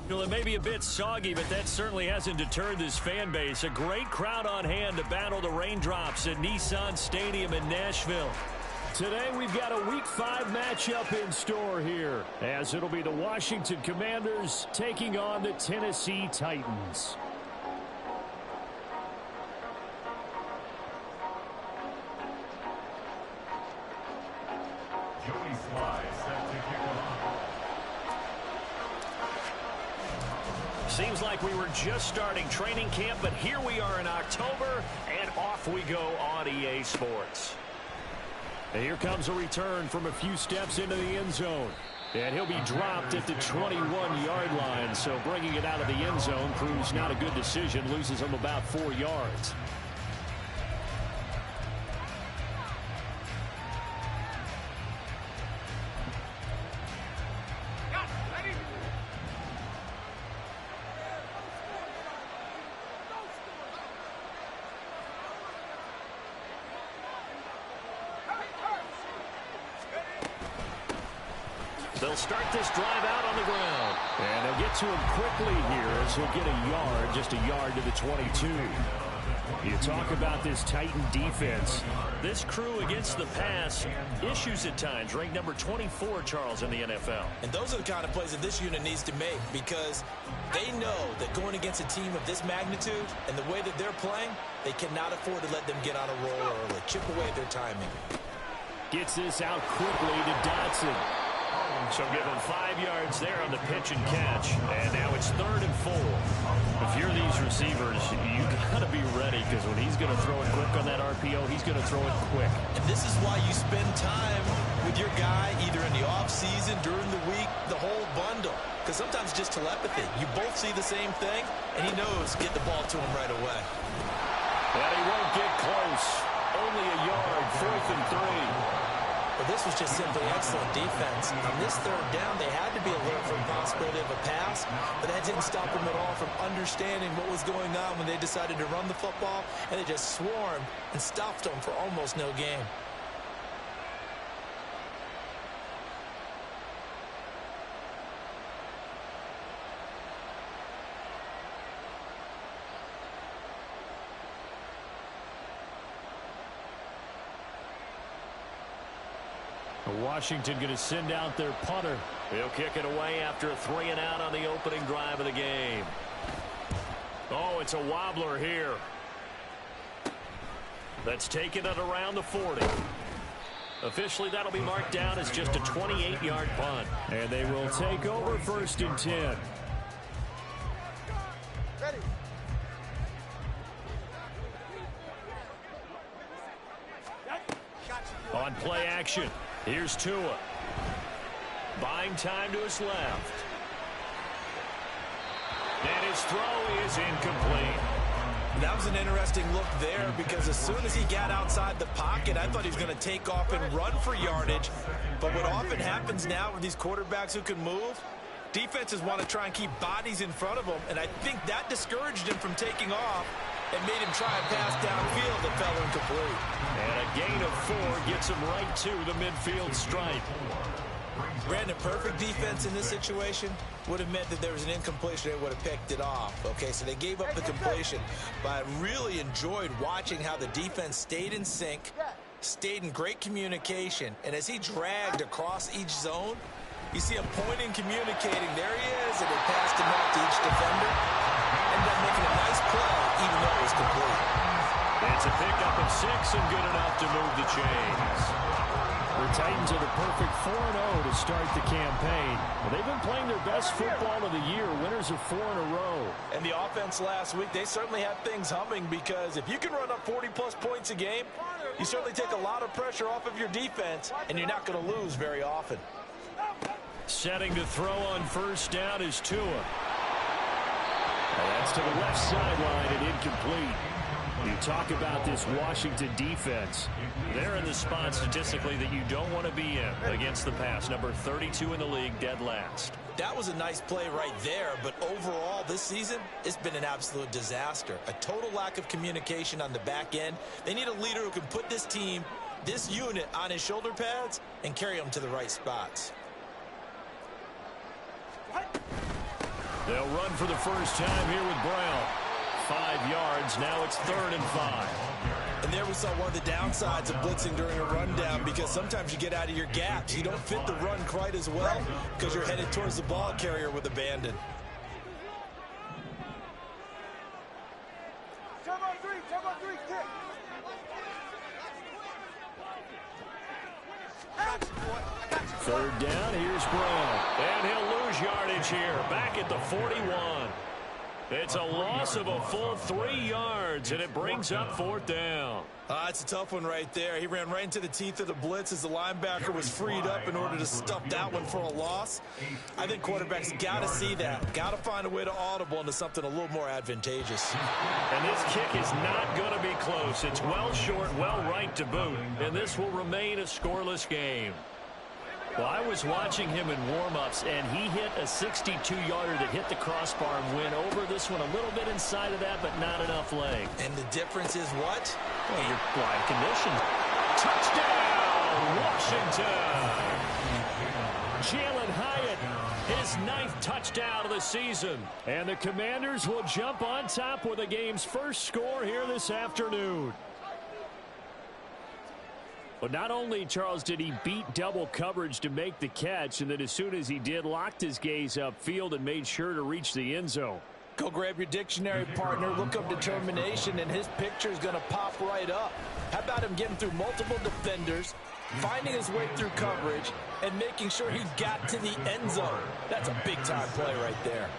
Well, it may be a bit soggy, but that certainly hasn't deterred this fan base. A great crowd on hand to battle the raindrops at Nissan Stadium in Nashville. Today we've got a Week 5 matchup in store here, as it'll be the Washington Commanders taking on the Tennessee Titans. Seems like we were just starting training camp, but here we are in October, and off we go on EA Sports. And here comes a return from a few steps into the end zone. And he'll be dropped at the 21-yard line, so bringing it out of the end zone proves not a good decision, loses him about 4 yards. They'll start this drive out on the ground. And they'll get to him quickly here as he'll get a yard, just a yard to the 22. You talk about this Titan defense. This crew against the pass, issues at times, ranked number 24, Charles, in the NFL. And those are the kind of plays that this unit needs to make, because they know that going against a team of this magnitude and the way that they're playing, they cannot afford to let them get on a roll early. Chip away at their timing. Gets this out quickly to Dotson. So give him 5 yards there on the pitch and catch. And now it's 3rd and 4. If you're these receivers, you got to be ready, because when he's going to throw it quick on that RPO, he's going to throw it quick. And this is why you spend time with your guy either in the offseason, during the week, the whole bundle. Because sometimes just telepathy. You both see the same thing, and he knows get the ball to him right away. And he won't get close. Only a yard, 4th and 3. But this was just simply excellent defense. On this 3rd down, they had to be alert for the possibility of a pass, but that didn't stop them at all from understanding what was going on when they decided to run the football, and they just swarmed and stopped them for almost no gain. Washington going to send out their punter. He'll kick it away after a 3 and out on the opening drive of the game. Oh, it's a wobbler here. That's taken it around the 40. Officially, that'll be marked down as just a 28-yard punt. And they will take over 1st and 10. Ready. On play action, here's Tua. Buying time to his left. And his throw is incomplete. That was an interesting look there, because as soon as he got outside the pocket, I thought he was going to take off and run for yardage. But what often happens now with these quarterbacks who can move, defenses want to try and keep bodies in front of them, and I think that discouraged him from taking off and made him try and pass downfield that fell incomplete. And a gain of 4 gets him right to the midfield stripe. Brandon, perfect defense in this situation would have meant that there was an incompletion. They would have picked it off. Okay, so they gave up the completion. But I really enjoyed watching how the defense stayed in sync, stayed in great communication, and as he dragged across each zone, you see him pointing, communicating. There he is, and they passed him out to each defender. Ended up making a nice play, even though it was complete. It's a pickup of 6 and good enough to move the chains. The Titans are the perfect 4-0 to start the campaign. Well, they've been playing their best football of the year, winners of 4 in a row. And the offense last week, they certainly had things humming, because if you can run up 40-plus points a game, you certainly take a lot of pressure off of your defense, and you're not going to lose very often. Setting to throw on 1st down is Tua. And that's to the left sideline and incomplete. You talk about this Washington defense. They're in the spot statistically that you don't want to be in against the pass. Number 32 in the league, dead last. That was a nice play right there, but overall this season, it's been an absolute disaster. A total lack of communication on the back end. They need a leader who can put this team, this unit, on his shoulder pads and carry them to the right spots. They'll run for the first time here with Brown. 5 yards. Now it's 3rd and 5. And there we saw one of the downsides of blitzing during a rundown, because sometimes you get out of your gaps. You don't fit the run quite as well because you're headed towards the ball carrier with abandon. Third down, here's Brown. And he'll lose yardage here, back at the 41. It's a loss of a full 3 yards, and it brings up 4th down. It's a tough one right there. He ran right into the teeth of the blitz as the linebacker was freed up in order to stuff that one for a loss. I think quarterbacks got to see that. Got to find a way to audible into something a little more advantageous. And this kick is not going to be close. It's well short, well right to boot, and this will remain a scoreless game. Well, I was watching him in warm-ups, and he hit a 62-yarder that hit the crossbar and went over this one a little bit inside of that, but not enough leg. And the difference is what? Well, your blind condition. Touchdown, Washington! Jalen Hyatt, his 9th touchdown of the season. And the Commanders will jump on top with the game's first score here this afternoon. But not only, Charles, did he beat double coverage to make the catch, and then as soon as he did, locked his gaze upfield and made sure to reach the end zone. Go grab your dictionary, partner. Look up determination, and his picture is going to pop right up. How about him getting through multiple defenders, finding his way through coverage, and making sure he got to the end zone? That's a big-time play right there.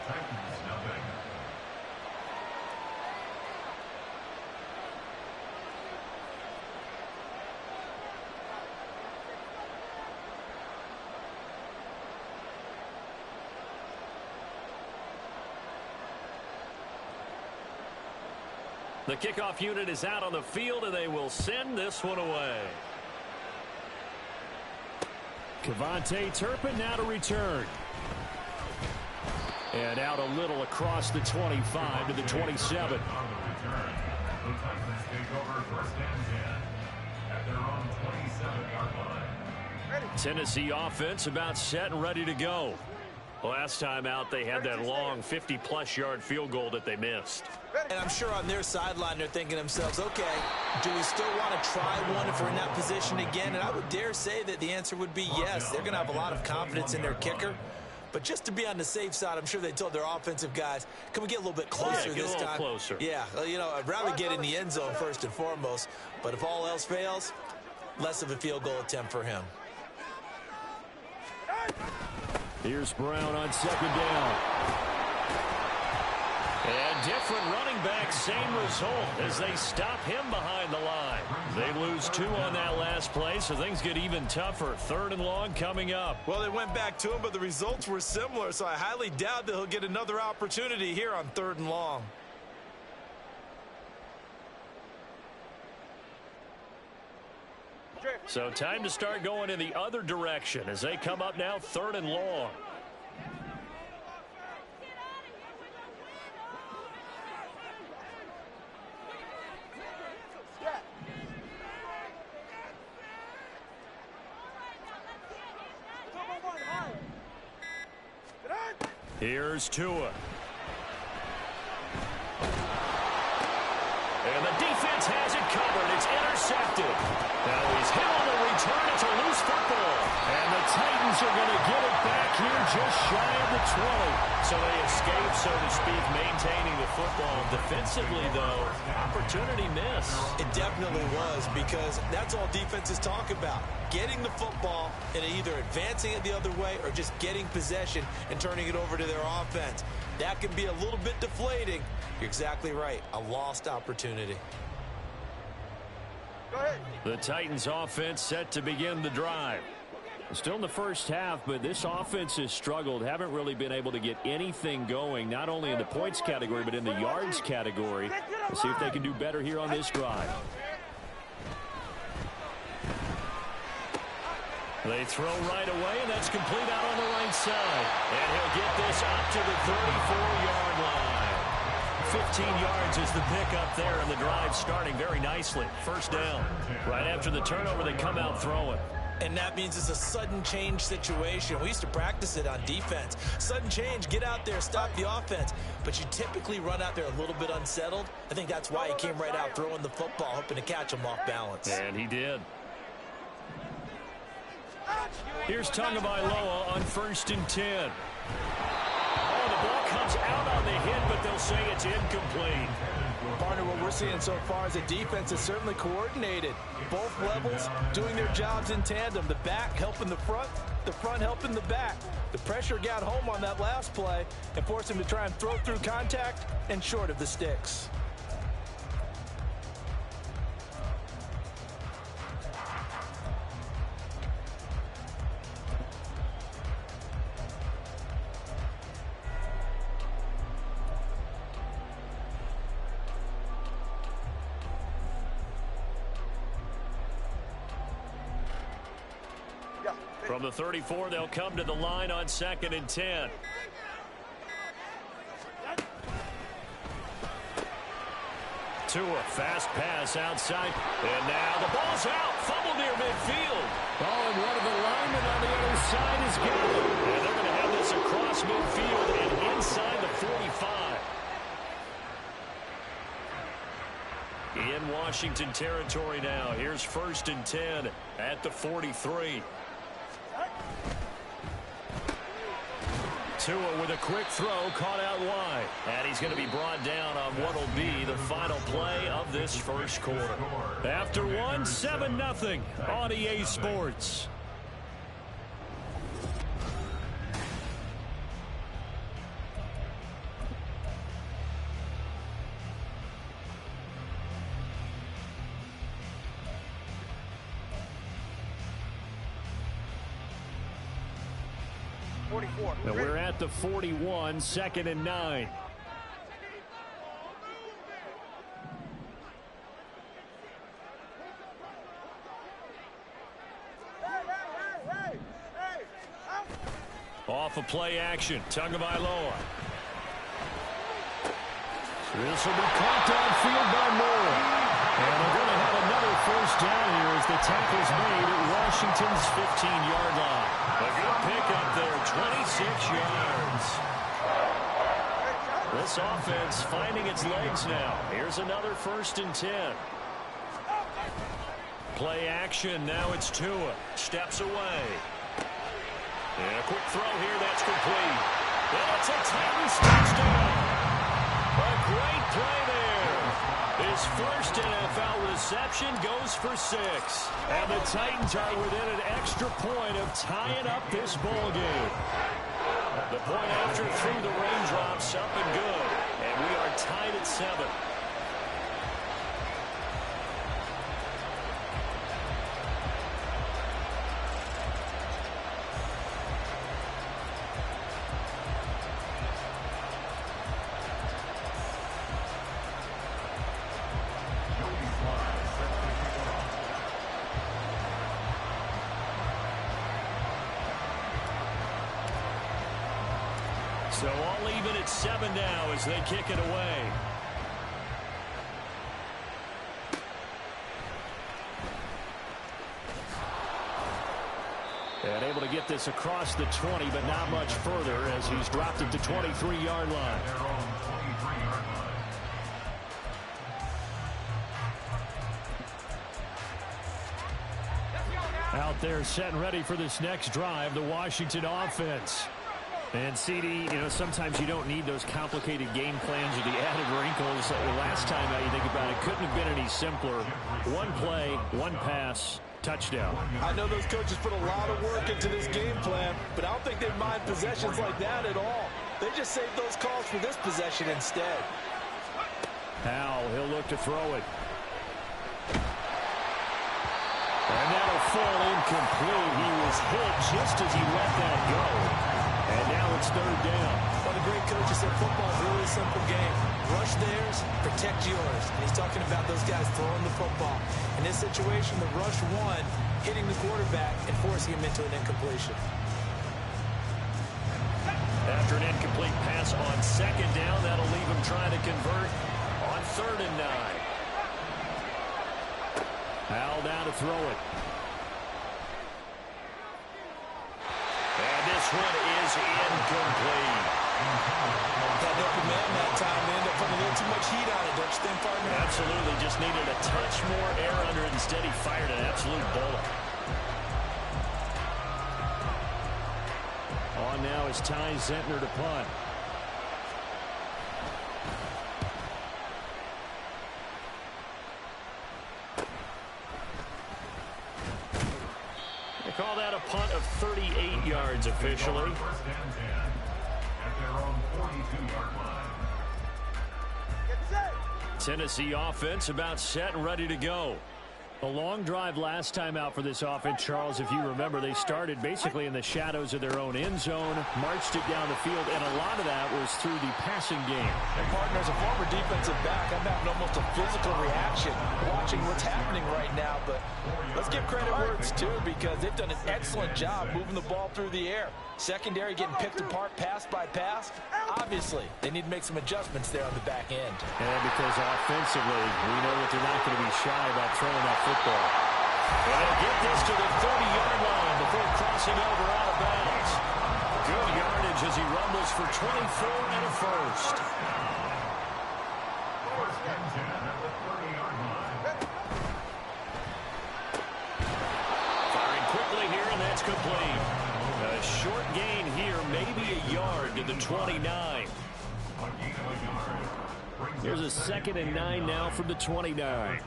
The kickoff unit is out on the field, and they will send this one away. KaVontae Turpin now to return. And out a little across the 25 to the 27. Tennessee offense about set and ready to go. Last time out, they had that long 50-plus yard field goal that they missed. And I'm sure on their sideline, they're thinking to themselves, okay, do we still want to try one if we're in that position again? And I would dare say that the answer would be yes. They're going to have a lot of confidence in their kicker. But just to be on the safe side, I'm sure they told their offensive guys, can we get a little bit closer this time? Closer. Yeah, you know, I'd rather get in the end zone first and foremost. But if all else fails, less of a field goal attempt for him. Here's Brown on 2nd down. And different running back, same result as they stop him behind the line. They lose 2 on that last play, so things get even tougher. 3rd and long coming up. Well, they went back to him, but the results were similar, so I highly doubt that he'll get another opportunity here on 3rd and long. So time to start going in the other direction as they come up now 3rd and long. Here's Tua. And the defense has it covered. It's intercepted. Now he's hit on the return. It's a loose football. And the Titans are going to get it back here just shy of the 20. So they escape, so to speak, maintaining the football. Defensively, though, opportunity miss. It definitely was, because that's all defenses talk about. Getting the football and either advancing it the other way or just getting possession and turning it over to their offense. That can be a little bit deflating. You're exactly right. A lost opportunity. Go ahead. The Titans offense set to begin the drive. Still in the first half, but this offense has struggled. Haven't really been able to get anything going, not only in the points category, but in the yards category. Let's see if they can do better here on this drive. They throw right away, and that's complete out on the right side. And he'll get this up to the 34-yard line. 15 yards is the pickup there, and the drive starting very nicely. First down. Right after the turnover, they come out throwing. And that means it's a sudden change situation. We used to practice it on defense. Sudden change, get out there, stop the offense. But you typically run out there a little bit unsettled. I think that's why he came right out throwing the football, hoping to catch him off balance. And he did. Here's Tagovailoa on 1st and 10. Oh, the ball comes out on the hit, but they'll say it's incomplete. Partner, what we're seeing so far is a defense is certainly coordinated. Both levels doing their jobs in tandem. The back helping the front helping the back. The pressure got home on that last play and forced him to try and throw through contact and short of the sticks. From the 34, they'll come to the line on 2nd and 10. Tua, fast pass outside. And now the ball's out. Fumble near midfield. Oh, and one of the linemen on the other side is gone. And they're going to have this across midfield and inside the 45. In Washington territory now. Here's 1st and 10 at the 43. Tua with a quick throw, caught out wide. And he's going to be brought down on what will be the final play of this first quarter. After one, 7-0 on EA Sports. Now we're at the 41, 2nd and 9. Off of play action, Tagovailoa. This will be caught downfield by Moore. And they're going to have another first down here as the tackle's made at Washington's 15-yard line. A good pickup there, 26 yards. This offense finding its legs now. Here's another 1st and 10. Play action, now it's Tua. Steps away. And a quick throw here, that's complete. And it's a Titans touchdown. A great play there. His first NFL reception goes for 6. And the Titans are within an extra point of tying up this ball game. The point after through the raindrops up and good. And we are tied at 7. So all even at 7 now as they kick it away. And able to get this across the 20, but not much further as he's dropped it to 23-yard line. Out there set and ready for this next drive, the Washington offense. And CD, sometimes you don't need those complicated game plans or the added wrinkles. Last time out, you think about it, couldn't have been any simpler. One play, one pass, touchdown. I know those coaches put a lot of work into this game plan, but I don't think they mind possessions like that at all. They just save those calls for this possession instead. Now he'll look to throw it. And that'll fall incomplete. He was hit just as he let that go. And now it's 3rd down. One of the great coaches said football is a really simple game. Rush theirs, protect yours. And he's talking about those guys throwing the football. In this situation, the rush one, hitting the quarterback and forcing him into an incompletion. After an incomplete pass on 2nd down, that'll leave him trying to convert on 3rd and 9. Howell down to throw it. this one is incomplete. Had no command that time. They ended up putting a little too much heat on it, don't you think, partner? Absolutely. Just needed a touch more air under it. Instead, he fired an absolute bullet. On now is Ty Zentner to punt. They call that a punt of 38 yards officially. Tennessee offense about set and ready to go. A long drive last time out for this offense, Charles. If you remember, they started basically in the shadows of their own end zone, marched it down the field, and a lot of that was through the passing game. And partner, as a former defensive back, I'm having almost a physical reaction watching what's happening right now. But let's give credit where it's due, because they've done an excellent job moving the ball through the air. Secondary getting picked apart pass by pass. Obviously, they need to make some adjustments there on the back end. And because offensively, we know that they're not going to be shy about throwing that football. And they'll get this to the 30-yard line before crossing over out of bounds. Good yardage as he rumbles for 24 and a first. Firing quickly here, and that's complete. A short gain here, maybe a yard to the 29. Here's a 2nd and 9 now from the 29.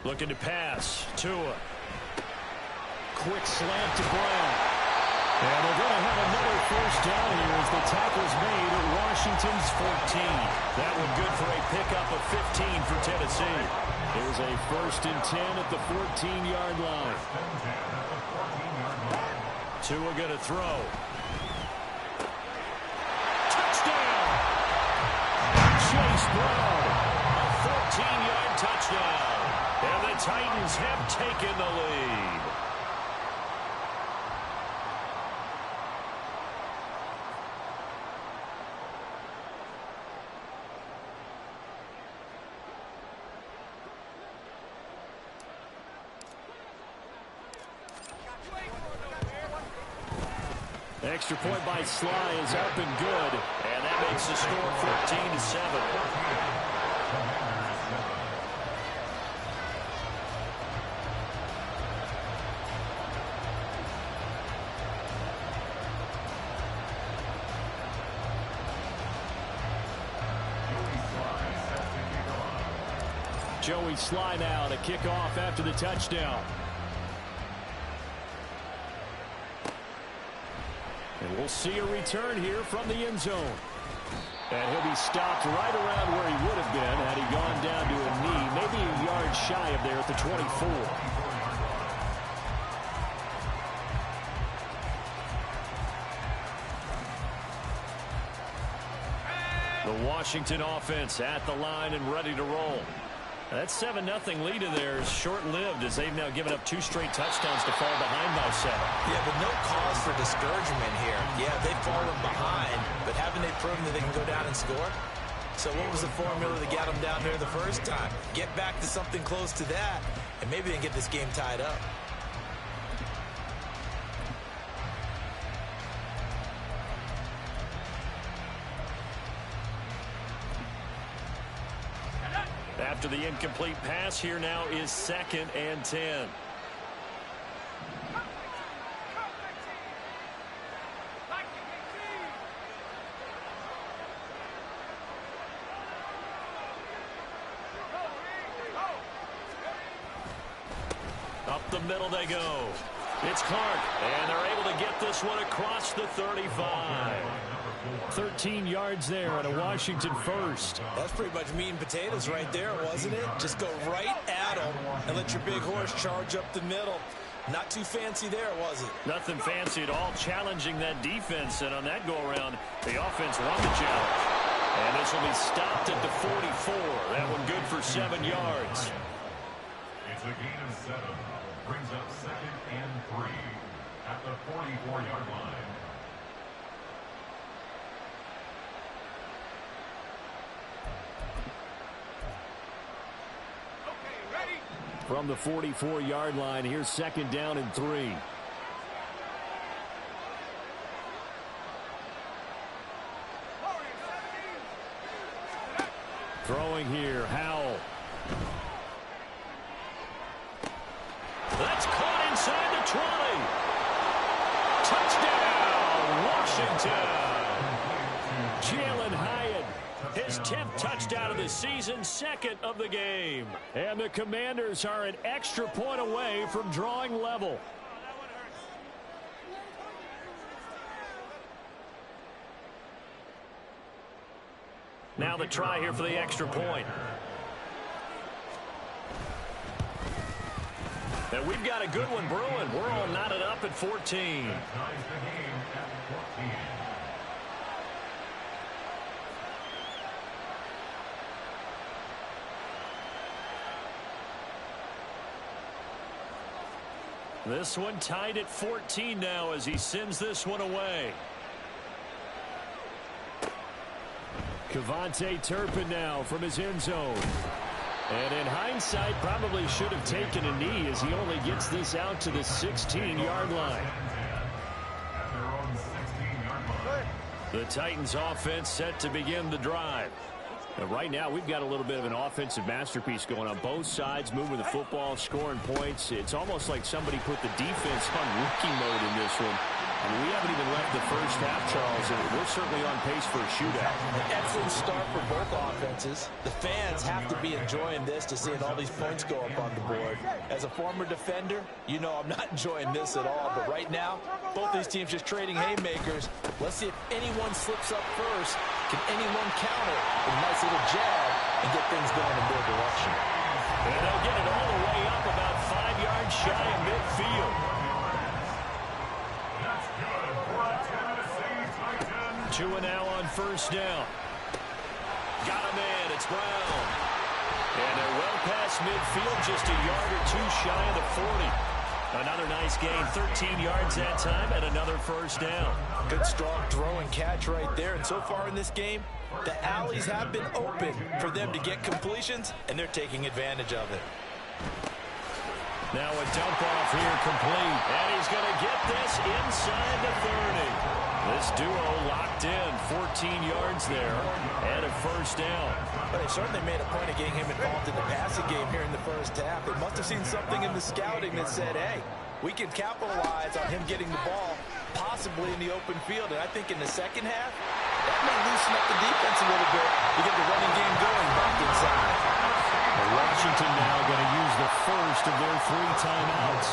Looking to pass. Tua. Quick slant to Brown. And they're going to have another first down here as the tackle's made at Washington's 14. That one good for a pickup of 15 for Tennessee. There's a 1st and 10 at the 14-yard line. Tua going to throw. Touchdown! Chase Brown. A 14-yard touchdown. And the Titans have taken the lead. Extra point by Sly is up and good. And that makes the score 14-7. Joey Sly now to kick off after the touchdown. And we'll see a return here from the end zone. And he'll be stopped right around where he would have been had he gone down to a knee, maybe a yard shy of there at the 24. The Washington offense at the line and ready to roll. That 7-0 lead of theirs short-lived as they've now given up 2 straight touchdowns to fall behind by 7. Yeah, but no cause for discouragement here. Yeah, they've fallen behind, but haven't they proven that they can go down and score? So what was the formula that got them down there the first time? Get back to something close to that, and maybe they can get this game tied up. After the incomplete pass, here now is 2nd and 10. Up the middle they go. It's Clark, and they're able to get this one across the 35. 13 yards there and a Washington first. That's pretty much meat and potatoes right there, wasn't it? Just go right at them and let your big horse charge up the middle. Not too fancy there, was it? Nothing fancy at all, challenging that defense, and on that go-around, the offense won the challenge. And this will be stopped at the 44. That one good for 7 yards. It's a gain of 7. Brings up 2nd and 3 at the 44-yard line. From the 44-yard line, here's 2nd down and 3. Throwing here, Howell. That's caught inside the 20. Touchdown, Washington. Jalen Hyatt, his 10th touchdown of the season, 2nd of the game. And the Commanders are an extra point away from drawing level. Now the try here for the extra point. And we've got a good one brewing. We're all knotted up at 14. This one tied at 14 now as he sends this one away. KaVontae Turpin now from his end zone. And in hindsight, probably should have taken a knee as he only gets this out to the 16-yard line. The Titans offense set to begin the drive. And right now, we've got a little bit of an offensive masterpiece going on. Both sides moving the football, scoring points. It's almost like somebody put the defense on rookie mode in this one. I mean, we haven't even left the first half, Charles, and we're certainly on pace for a shootout. An excellent start for both offenses. The fans have to be enjoying this to seeing all these points go up on the board. As a former defender, you know I'm not enjoying this at all. But right now, both these teams just trading haymakers. Let's see if anyone slips up first. Can anyone counter with a nice little jab and get things going in their direction? And they'll get it all the way up about 5 yards shy of midfield. Tua now on first down. Got him in. It's Brown. And they're well past midfield, just a yard or two shy of the 40. Another nice gain, 13 yards that time, and another first down. Good strong throw and catch right there. And so far in this game, the alleys have been open for them to get completions, and they're taking advantage of it. Now a dump off here complete. And he's going to get this inside the 30. This duo locked in, 14 yards there, and a first down. But they certainly made a point of getting him involved in the passing game here in the first half. They must have seen something in the scouting that said, hey, we can capitalize on him getting the ball, possibly in the open field. And I think in the second half, that may loosen up the defense a little bit to get the running game going back inside. Washington now going to use the first of their 3 timeouts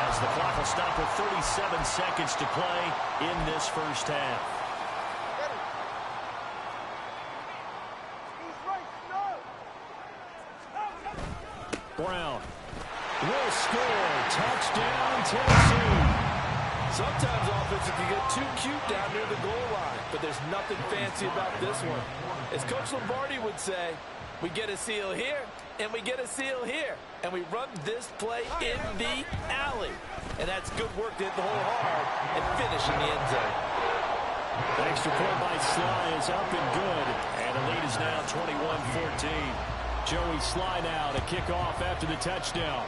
as the clock will stop with 37 seconds to play in this first half. Brown will score. Touchdown, Tennessee. Sometimes offenses can get too cute down near the goal line, but there's nothing fancy about this one. As Coach Lombardi would say, we get a seal here, and we get a seal here. And we run this play in the alley. And that's good work to hit the hole hard and finish in the end zone. The extra point by Sly is up and good. And the lead is now 21-14. Joey Sly now to kick off after the touchdown.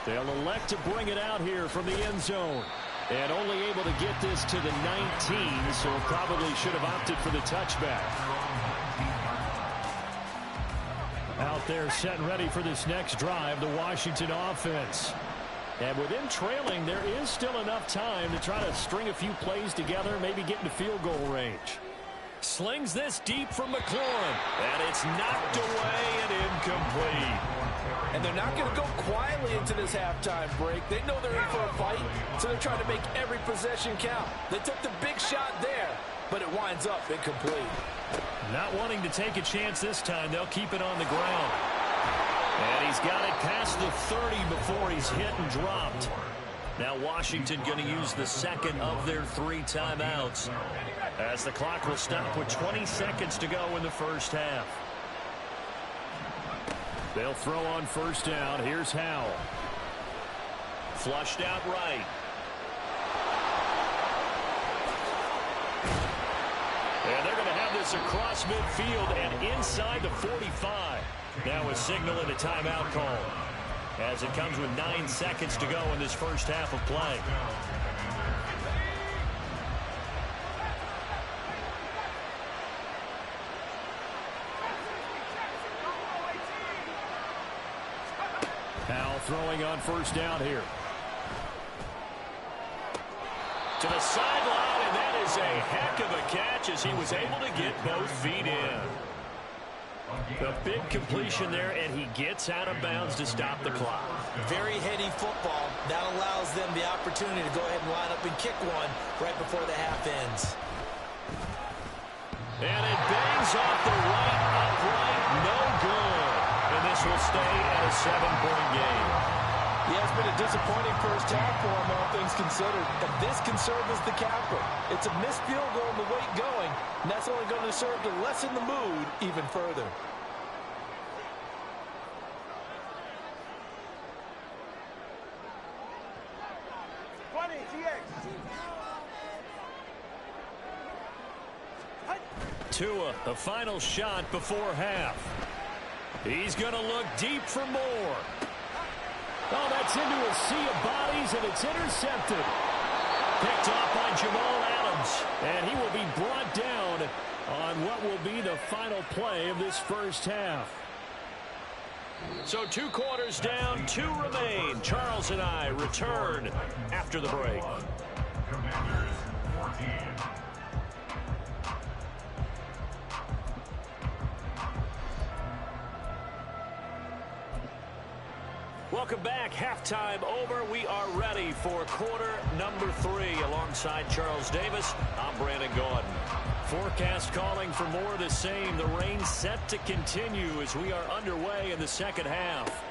They'll elect to bring it out here from the end zone. And only able to get this to the 19, so probably should have opted for the touchback. Out there set and ready for this next drive, the Washington offense. And with them trailing, there is still enough time to try to string a few plays together, maybe get into field goal range. Slings this deep from McLaurin, and it's knocked away and incomplete. And they're not going to go quietly into this halftime break. They know they're in for a fight, so they're trying to make every possession count. They took the big shot there, but it winds up incomplete. Not wanting to take a chance this time, they'll keep it on the ground. And he's got it past the 30 before he's hit and dropped. Now Washington going to use the second of their 3 timeouts as the clock will stop with 20 seconds to go in the first half. They'll throw on first down. Here's Howell. Flushed out right. And they're going to have this across midfield and inside the 45. Now a signal and a timeout call, as it comes with 9 seconds to go in this first half of play. Powell throwing on first down here. To the sideline, and that is a heck of a catch as he was able to get both feet in. A big completion there, and he gets out of bounds to stop the clock. Very heady football. That allows them the opportunity to go ahead and line up and kick one right before the half ends. And it bangs off the right upright. No good. And this will stay at a 7-point game. Yeah, it's been a disappointing first half for him, all things considered. And this can serve as the capper. It's a missed field goal and the weight going, and that's only going to serve to lessen the mood even further. Tua, the final shot before half. He's going to look deep for more. Oh, that's into a sea of bodies, and it's intercepted. Picked off by Jamal Adams, and he will be brought down on what will be the final play of this first half. So 2 quarters down, 2 remain. Charles and I return after the break. Commanders 14. Welcome back. Halftime over. We are ready for quarter number 3. Alongside Charles Davis, I'm Brandon Gaudin. Forecast calling for more of the same. The rain set to continue as we are underway in the second half.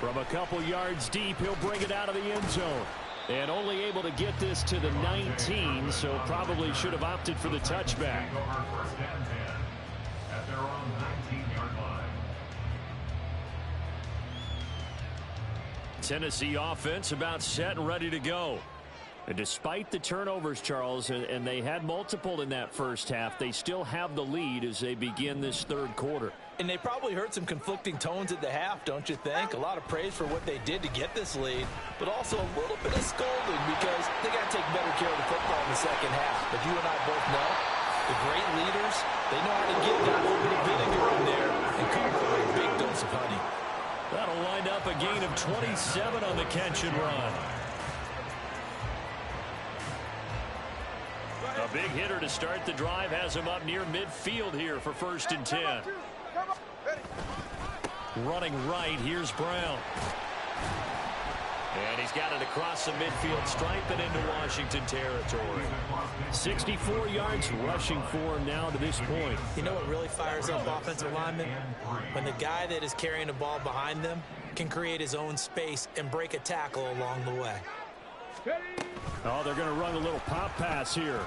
From a couple yards deep, he'll bring it out of the end zone. And only able to get this to the 19, so probably should have opted for the touchback. Over first and 10 at their own 19-yard line. Tennessee offense about set and ready to go. And despite the turnovers, Charles, and they had multiple in that first half, they still have the lead as they begin this third quarter. And they probably heard some conflicting tones at the half, don't you think? A lot of praise for what they did to get this lead, but also a little bit of scolding because they got to take better care of the football in the second half. But you and I both know the great leaders, they know how to get that little bit of vinegar in there and come up with a big dose of honey. That'll wind up a gain of 27 on the catch and run. A big hitter to start the drive has him up near midfield here for first and 10. Running right, here's Brown. And he's got it across the midfield stripe and into Washington territory. 64 yards rushing for him now to this point. You know what really fires up offensive linemen? When the guy that is carrying the ball behind them can create his own space and break a tackle along the way. Oh, they're going to run a little pop pass here.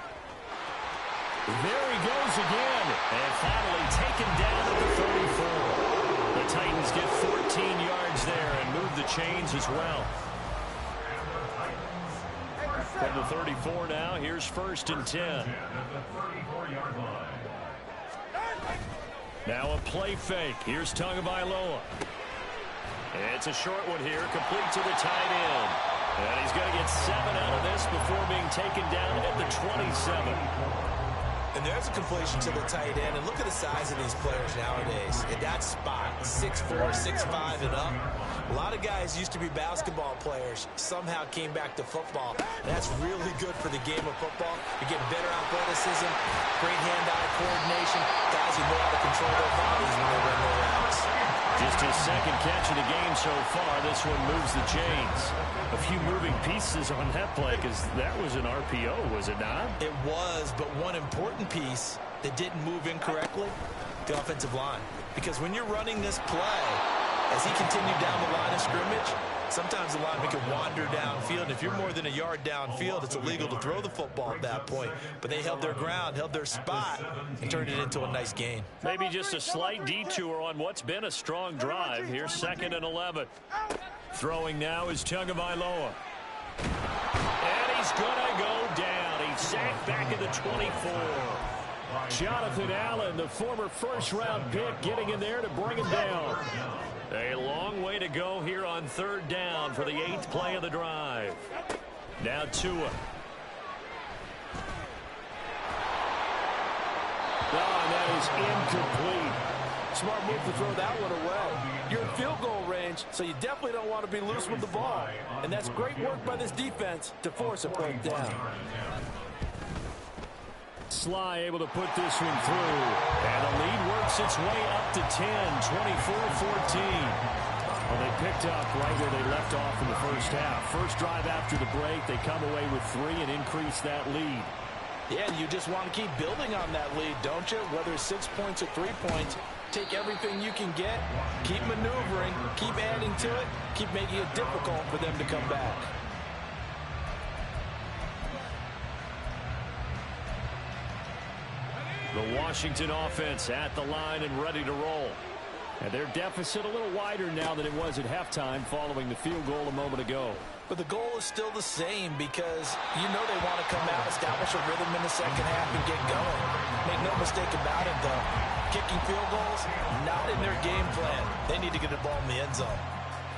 There he goes again. And finally taken down at the 34. The Titans get 14 yards there and move the chains as well. From the 34 now, here's first and 10. Now a play fake. Here's Tagovailoa. It's a short one here, complete to the tight end. And he's going to get 7 out of this before being taken down at the 27. And there's a completion to the tight end. And look at the size of these players nowadays. In that spot, 6'4", 6'5", and up. A lot of guys used to be basketball players, somehow came back to football. That's really good for the game of football. You're getting better athleticism, great hand-eye coordination. Guys who know how to control their bodies when they run their routes. Just his second catch of the game so far. This one moves the chains. A few moving pieces on that play because that was an RPO, was it not? It was, but one important piece that didn't move incorrectly, the offensive line. Because when you're running this play, as he continued down the line of scrimmage, sometimes the lineman can wander downfield. And if you're more than a yard downfield, it's illegal to throw the football at that point. But they held their ground, held their spot, and turned it into a nice gain. Maybe just a slight detour on what's been a strong drive. Here's second and 11. Throwing now is Tagovailoa. And he's going to go down. He's sacked back at the 24. Jonathan Allen, the former first-round pick, getting in there to bring him down. A long way to go here on third down for the 8th play of the drive. Now Tua. Oh, and that is incomplete. Smart move to throw that one away. You're in field goal range, so you definitely don't want to be loose with the ball. And that's great work by this defense to force a fourth down. Sly able to put this one through. And the lead works its way up to 10, 24-14. Well, they picked up right where they left off in the first half. First drive after the break, they come away with 3 and increase that lead. Yeah, and you just want to keep building on that lead, don't you? Whether it's 6 points or 3 points, take everything you can get, keep maneuvering, keep adding to it, keep making it difficult for them to come back. The Washington offense at the line and ready to roll. And their deficit a little wider now than it was at halftime following the field goal a moment ago. But the goal is still the same because you know they want to come out, establish a rhythm in the second half, and get going. Make no mistake about it, though. Kicking field goals, not in their game plan. They need to get the ball in the end zone.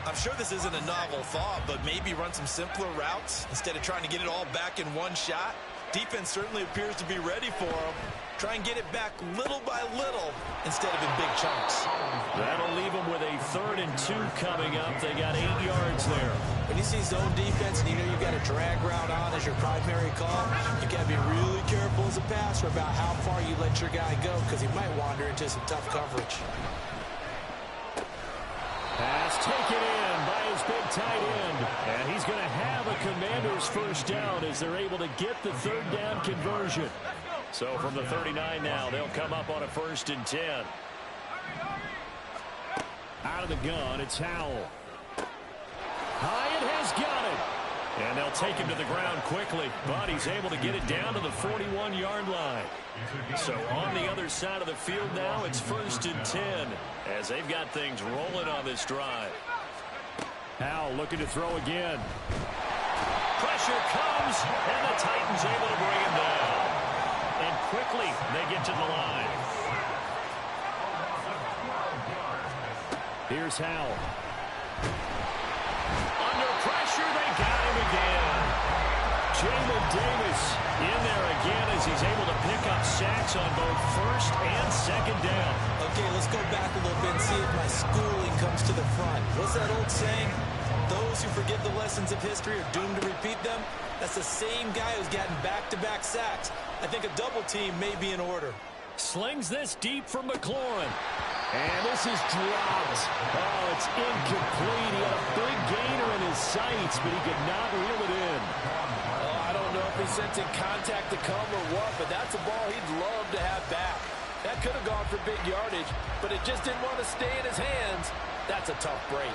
I'm sure this isn't a novel thought, but maybe run some simpler routes instead of trying to get it all back in one shot. Defense certainly appears to be ready for them. Try and get it back little by little instead of in big chunks. That'll leave them with a 3rd and 2 coming up. They got 8 yards there. When you see zone defense and you know you've got a drag route on as your primary call, you got to be really careful as a passer about how far you let your guy go because he might wander into some tough coverage. Pass taken in by his big tight end. And he's going to have a Commander's first down as they're able to get the 3rd down conversion. So from the 39 now, they'll come up on a 1st and 10. Out of the gun, it's Howell. Hyatt has got it. And they'll take him to the ground quickly. But he's able to get it down to the 41-yard line. So on the other side of the field now, it's 1st and 10 as they've got things rolling on this drive. Howell looking to throw again. Pressure comes, and the Titans able to bring him down. And quickly, they get to the line. Here's Howell. Under pressure, they got him again. Jamin Davis in there again as he's able to pick up sacks on both 1st and 2nd down. Okay, let's go back a little bit and see if my schooling comes to the front. What's that old saying? Those who forget the lessons of history are doomed to repeat them. That's the same guy who's gotten back-to-back sacks. I think a double team may be in order. Slings this deep from McLaurin. And this is dropped. Oh, it's incomplete. He had a big gainer in his sights, but he could not reel it in. Oh, I don't know if he's sensing contact to come or what, but that's a ball he'd love to have back. That could have gone for big yardage, but it just didn't want to stay in his hands. That's a tough break.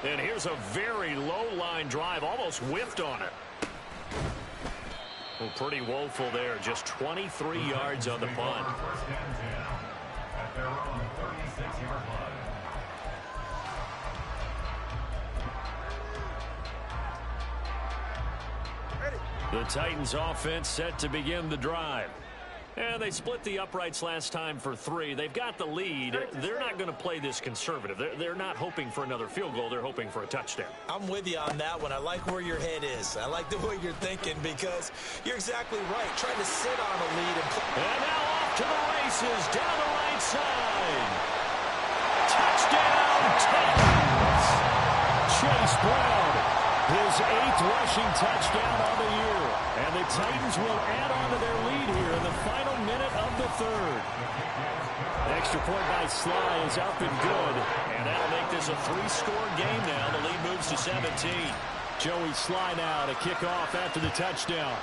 And here's a very low-line drive, almost whiffed on it. Well, pretty woeful there, just 23 yards on the punt. First and 10 at their own 36-yard line. The Titans offense set to begin the drive. And they split the uprights last time for 3. They've got the lead. They're not going to play this conservative. They're not hoping for another field goal. They're hoping for a touchdown. I'm with you on that one. I like where your head is. I like the way you're thinking because you're exactly right. Trying to sit on a lead. And now off to the races down the right side. Touchdown, Titans! Chase Brown, his 8th rushing touchdown on the year. And the Titans will add on to their lead here in the final minute of the 3rd. Extra point by Sly is up and good. And that'll make this a 3-score game now. The lead moves to 17. Joey Sly now to kick off after the touchdown.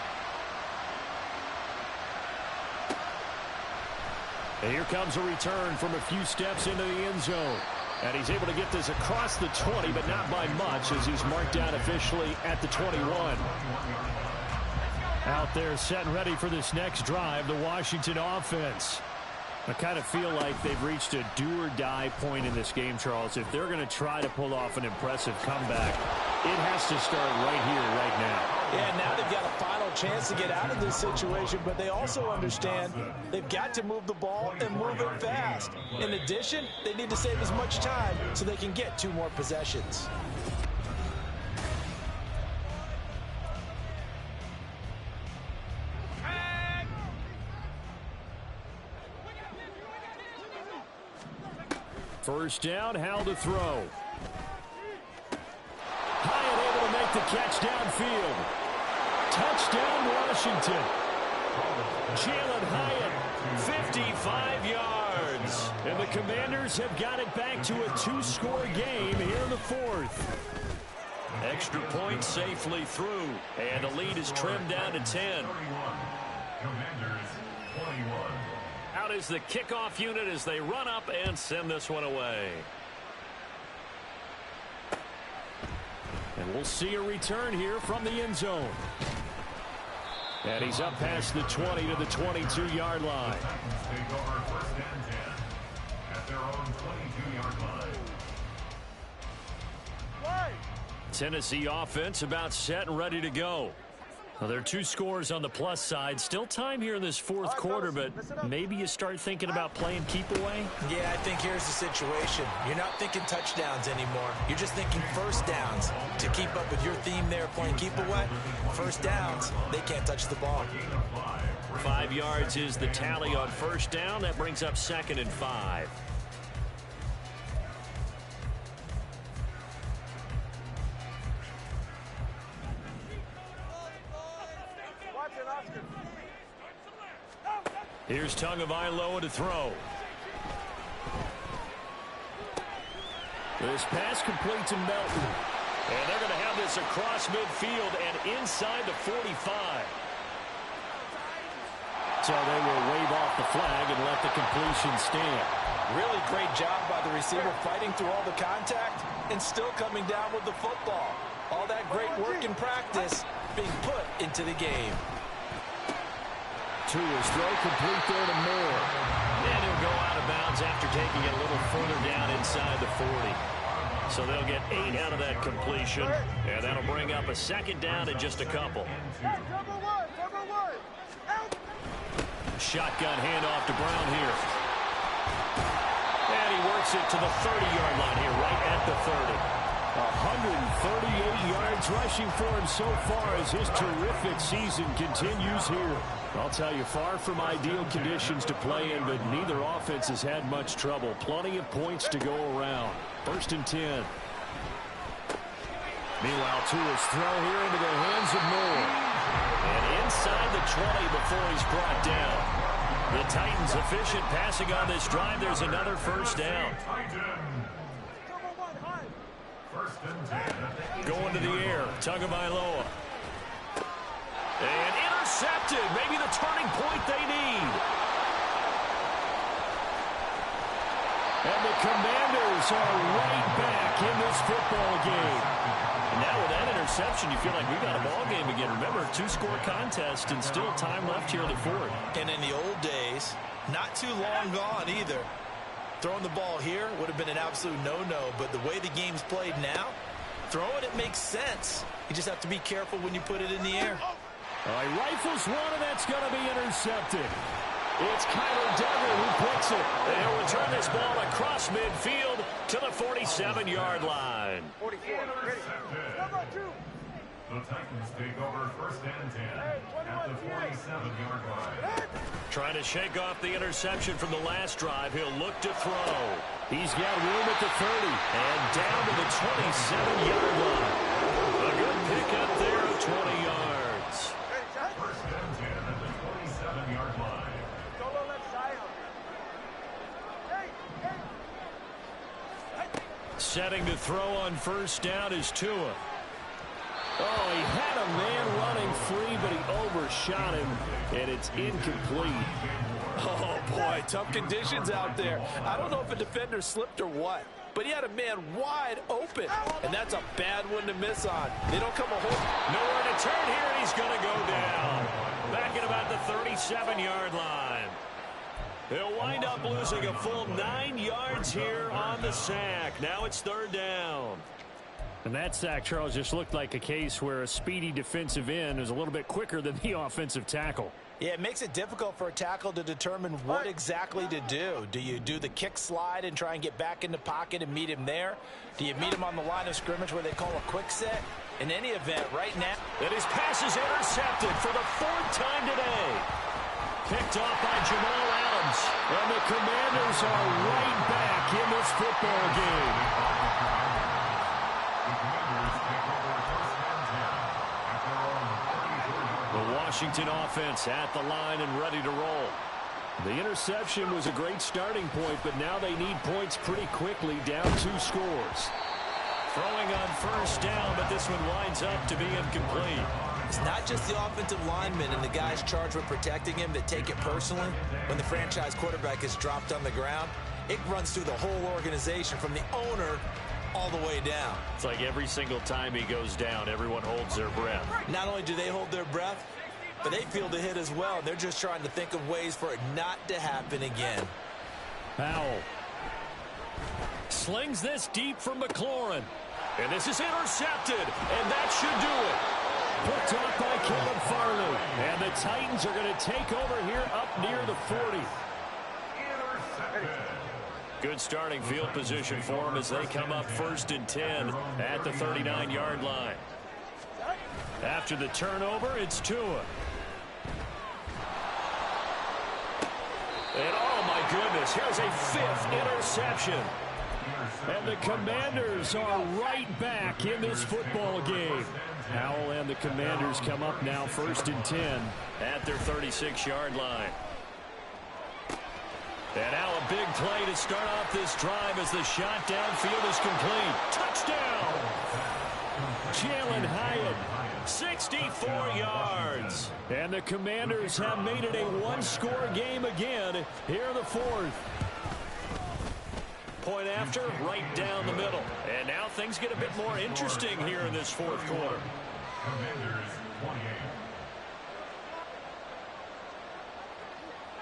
And here comes a return from a few steps into the end zone. And he's able to get this across the 20, but not by much as he's marked down officially at the 21. Out there set and ready for this next drive, the Washington offense. I kind of feel like they've reached a do-or-die point in this game, Charles. If they're going to try to pull off an impressive comeback, it has to start right here, right now. Yeah, now they've got a final chance to get out of this situation, but they also understand they've got to move the ball and move it fast. In addition, they need to save as much time so they can get 2 more possessions. First down, Howell to throw. Hyatt able to make the catch downfield. Touchdown, Washington. Jalen Hyatt, 55 yards. And the Commanders have got it back to a 2-score game here in the 4th. Extra point safely through. And the lead is trimmed down to 10. Commanders 21. Out is the kickoff unit as they run up and send this one away. And we'll see a return here from the end zone. And he's up past the 20 to the 22-yard line. The Titans take over 1st and 10 at their own 22-yard line. Tennessee offense about set and ready to go. Well, there are 2 scores on the plus side. Still time here in this 4th quarter, but maybe you start thinking about playing keep away? Yeah, I think here's the situation. You're not thinking touchdowns anymore. You're just thinking first downs. To keep up with your theme there, playing keep away, first downs, they can't touch the ball. 5 yards is the tally on first down. That brings up 2nd and 5. Here's Tagovailoa to throw. This pass complete to Melton. And they're going to have this across midfield and inside the 45. So they will wave off the flag and let the completion stand. Really great job by the receiver fighting through all the contact and still coming down with the football. All that great work in practice being put into the game. Tua's throw complete there to Moore. And he'll go out of bounds after taking it a little further down inside the 40. So they'll get 8 out of that completion. And that'll bring up a 2nd down and just a couple. Shotgun handoff to Brown here. And he works it to the 30-yard line here, right at the 30. 138 yards rushing for him so far as his terrific season continues here. I'll tell you, far from ideal conditions to play in, but neither offense has had much trouble. Plenty of points to go around. 1st and 10. Meanwhile, Tua's throw here into the hands of Moore. And inside the 20 before he's brought down. The Titans efficient passing on this drive. There's another first down. Going to the air. Tagovailoa. And intercepted. Maybe the turning point they need. And the Commanders are right back in this football game. And now with that interception, you feel like we got a ball game again. Remember, 2-score contest and still time left here in the 4th. And in the old days, not too long gone either. Throwing the ball here would have been an absolute no-no, but the way the game's played now, throwing it makes sense. You just have to be careful when you put it in the air. He rifles one, and that's going to be intercepted. It's Kyler Duggar who picks it. They'll return this ball across midfield to the 47-yard line. 44. The Titans take over 1st and 10 at the 47-yard line. Trying to shake off the interception from the last drive. He'll look to throw. He's got room at the 30 and down to the 27-yard line. A good pickup there of 20 yards. 1st and 10 at the 27-yard line. Setting to throw on first down is Tua. Oh, he had a man running free, but he overshot him, and it's incomplete. Oh, boy, tough conditions out there. I don't know if a defender slipped or what, but he had a man wide open, and that's a bad one to miss on. They don't come a whole... Nowhere to turn here, and he's going to go down. Back at about the 37-yard line. He'll wind up losing a full 9 yards here on the sack. Now it's 3rd down. And that sack, Charles, just looked like a case where a speedy defensive end is a little bit quicker than the offensive tackle. Yeah, it makes it difficult for a tackle to determine what exactly to do. Do you do the kick slide and try and get back in the pocket and meet him there? Do you meet him on the line of scrimmage where they call a quick set? In any event, right now... And his pass is intercepted for the 4th time today. Picked off by Jamal Adams. And the Commanders are right back in this football game. The Washington offense at the line and ready to roll. The interception was a great starting point, but now they need points pretty quickly, down 2 scores. Throwing on 1st down, but this one winds up to be incomplete. It's not just the offensive linemen and the guys charged with protecting him that take it personally. When the franchise quarterback is dropped on the ground, it runs through the whole organization from the owner all the way down. It's like every single time he goes down, everyone holds their breath. Not only do they hold their breath, but they feel the hit as well. They're just trying to think of ways for it not to happen again. Powell slings this deep from McLaurin. And this is intercepted, and that should do it. Picked off by Kevin Farley. And the Titans are going to take over here up near the 40. Good starting field position for them as they come up 1st and 10 at the 39-yard line. After the turnover, it's Tua. And oh my goodness, here's a 5th interception. And the Commanders are right back in this football game. Powell and the Commanders come up now 1st and 10 at their 36-yard line. And now a big play to start off this drive as the shot downfield is complete. Touchdown! Jalen Hyatt, 64 yards. And the Commanders have made it a 1-score game again here in the 4th. Point after, right down the middle. And now things get a bit more interesting here in this 4th quarter. Commanders 28.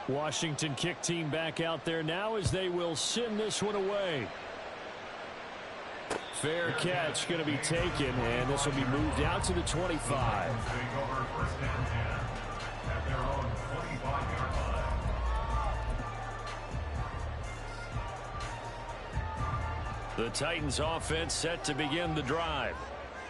Washington kick team back out there now as they will send this one away. Fair catch going to be taken, and this will be moved out to the 25. Take over 1st and 10 at their own 25-yard line. The Titans offense set to begin the drive.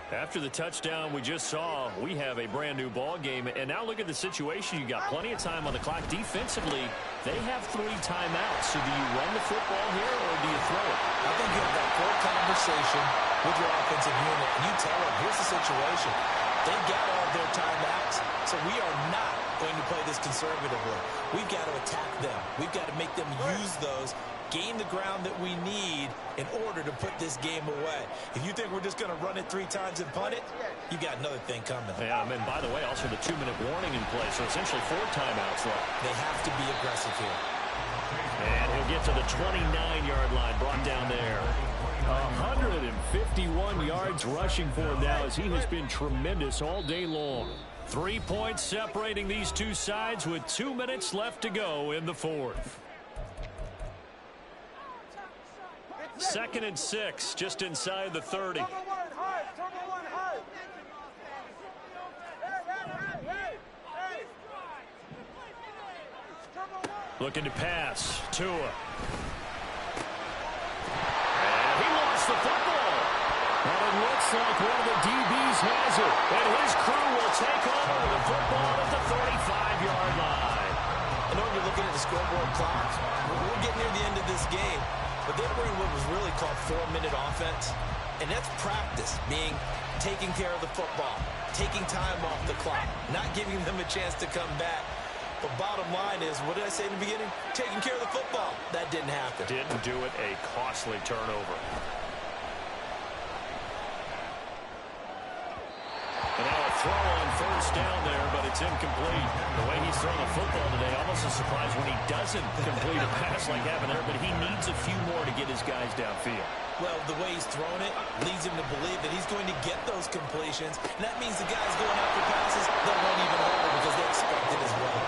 After the touchdown we just saw, we have a brand new ball game. And now look at the situation. You got plenty of time on the clock. Defensively, they have 3 timeouts. So do you run the football here or do you throw it? I think you have that full conversation with your offensive unit, and you tell them, here's the situation. They've got all their timeouts, so we are not going to play this conservatively. We've got to attack them. We've got to make them use those, gain the ground that we need in order to put this game away. If you think we're just going to run it 3 times and punt it, you got another thing coming. Yeah, and by the way, also the 2-minute warning in place, so essentially 4 timeouts left. They have to be aggressive here. And he'll get to the 29-yard line, brought down there. 151 yards rushing for him now as he has been tremendous all day long. 3 points separating these two sides with 2 minutes left to go in the 4th. 2nd and 6, just inside the 30. Looking to pass. Tua. And he lost the football. And it looks like one of the DBs has it. And his crew will take over with the football at the 35-yard line. I know you're looking at the scoreboard clock. We're getting near the end of this game. But then we're in what was really called 4-minute offense. And that's practice, meaning taking care of the football, taking time off the clock, not giving them a chance to come back. But bottom line is, what did I say in the beginning? Taking care of the football. That didn't happen. Didn't do it, a costly turnover. And now a throw on 1st down there, but it's incomplete. The way he's throwing the football today, almost a surprise when he doesn't complete a pass like happened there, but he needs a few more to get his guys downfield. Well, the way he's thrown it leads him to believe that he's going to get those completions. And that means the guys going after passes, they won't even hold it because they expect it as well.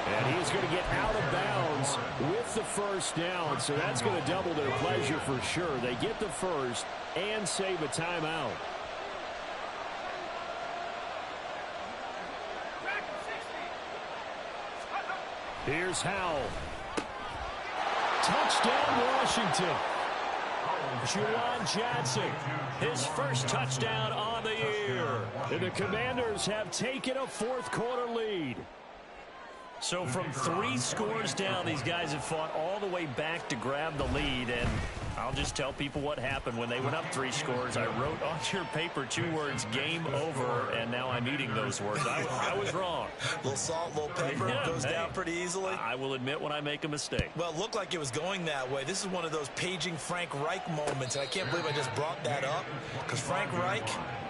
And he's going to get out of bounds with the first down, so that's going to double their pleasure for sure. They get the first and save a timeout. Here's Howell. Touchdown, Washington. Juwan Johnson, his first touchdown on the year. And the Commanders have taken a fourth-quarter lead. So from 3 scores down, these guys have fought all the way back to grab the lead. And I'll just tell people what happened when they went up 3 scores. I wrote on your paper 2 words, game over, and now I'm eating those words. I was wrong. A little salt, a little pepper, goes down pretty easily. I will admit when I make a mistake. Well, it looked like it was going that way. This is one of those paging Frank Reich moments, and I can't believe I just brought that up, because Frank Reich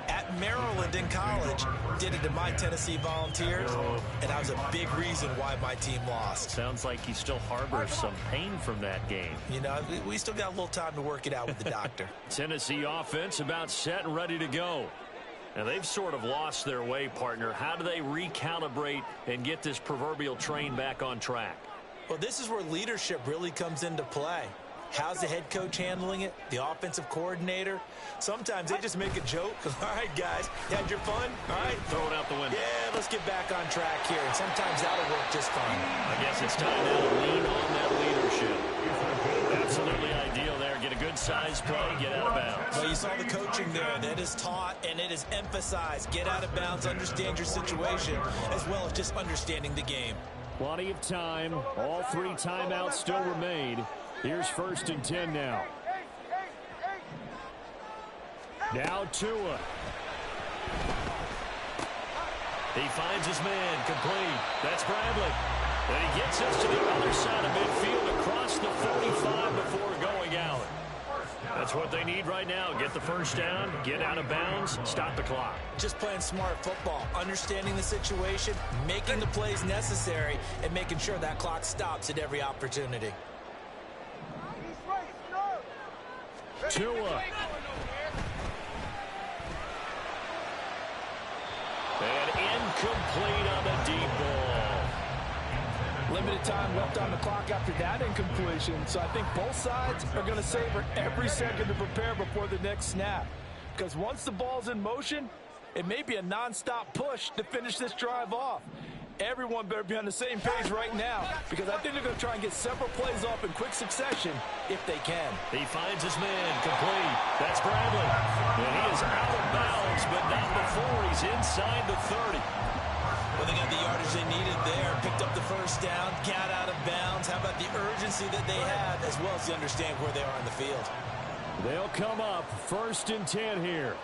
at Maryland in college did it to my Tennessee Volunteers, and that was a big reason why my team lost. Sounds like he still harbors some pain from that game. You know, we still got a little time to work it out with the doctor. Tennessee offense about set and ready to go. And they've sort of lost their way, partner. How do they recalibrate and get this proverbial train back on track? Well, this is where leadership really comes into play. How's the head coach handling it? The offensive coordinator? Sometimes they just make a joke. All right, guys, you had your fun? All right. Throw it out the window. Yeah, let's get back on track here. And sometimes that'll work just fine. I guess it's time now to lean on that leadership. Absolutely ideal there. Get a good size play, get out of bounds. Well, you saw the coaching there. That is taught and it is emphasized. Get out of bounds, understand your situation, as well as just understanding the game. Plenty of time. All 3 timeouts still remain. Here's 1st and 10 now. Now Tua. He finds his man, complete. That's Bradley. And he gets us to the other side of midfield across the 45 before going out. That's what they need right now. Get the first down, get out of bounds, stop the clock. Just playing smart football, understanding the situation, making the plays necessary, and making sure that clock stops at every opportunity. Tua. And incomplete on the deep ball. Limited time left on the clock after that incompletion, so I think both sides are going to savor every second to prepare before the next snap. Because once the ball's in motion, it may be a non-stop push to finish this drive off. Everyone better be on the same page right now, because I think they're going to try and get several plays off in quick succession if they can. He finds his man, complete. That's Bradley. And he is out of bounds, but not before he's inside the 30. Well, they got the yardage they needed there, picked up the first down, got out of bounds. How about the urgency that they have, as well as to understand where they are on the field? They'll come up 1st and 10 here.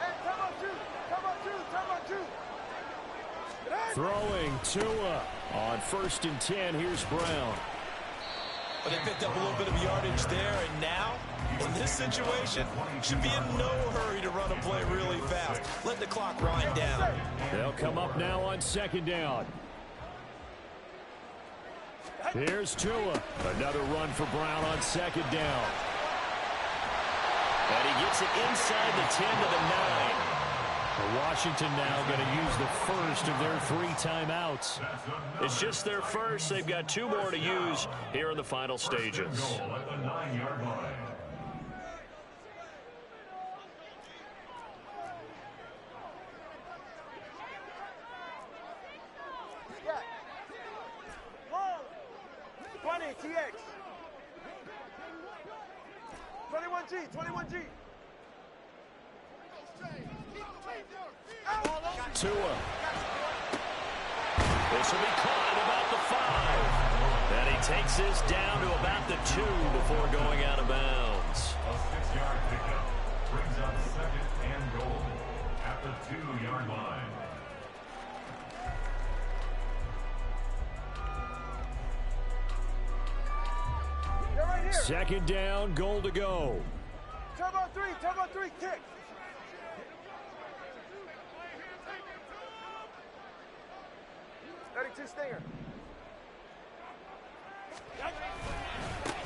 Throwing Tua on 1st and 10. Here's Brown. But they picked up a little bit of yardage there, and now, in this situation, should be in no hurry to run a play really fast. Let the clock wind down. They'll come up now on 2nd down. Here's Tua. Another run for Brown on 2nd down. And he gets it inside the 10 to the 9. Washington now going to use the first of their 3 timeouts. It's just their first. They've got 2 more to use here in the final stages. Goal at the 9-yard line. TX. 21G, 21G. Tua. This will be caught at about the 5. And he takes this down to about the 2 before going out of bounds. A 6-yard pickup brings up 2nd and goal at the 2-yard line. Right here. 2nd down, goal to go. Turbo 3, kick. Stinger.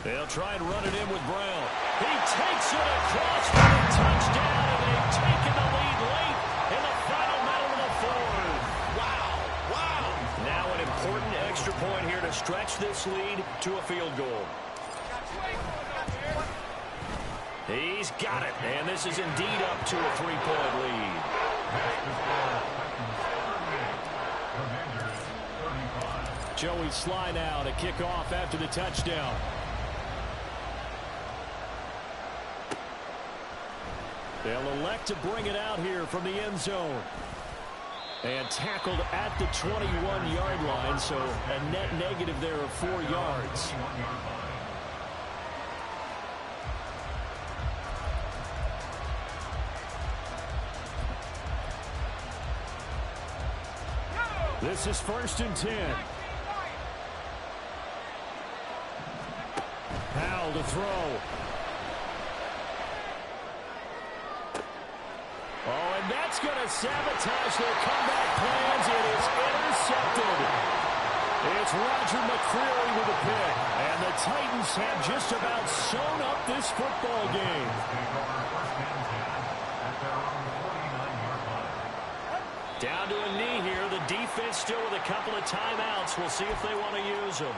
They'll try and run it in with Brown. He takes it across for a touchdown, and they've taken the lead late in the final minute of the 4th. Wow. Now an important extra point here to to stretch this lead to a field goal. He's got it, and this is indeed up to a 3-point lead. Joey Sly now to kick off after the touchdown. They'll elect to bring it out here from the end zone. And tackled at the 21-yard line, so a net negative there of 4 yards. This is 1st and 10. Powell to throw. Oh, and that's going to sabotage their comeback plans. It is intercepted. It's Roger McCreary with a pick. And the Titans have just about sewn up this football game. Down to a knee here. The defense still with a couple of timeouts. We'll see if they want to use them.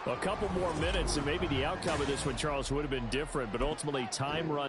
A couple more minutes, and maybe the outcome of this one, Charles, would have been different, but ultimately time runs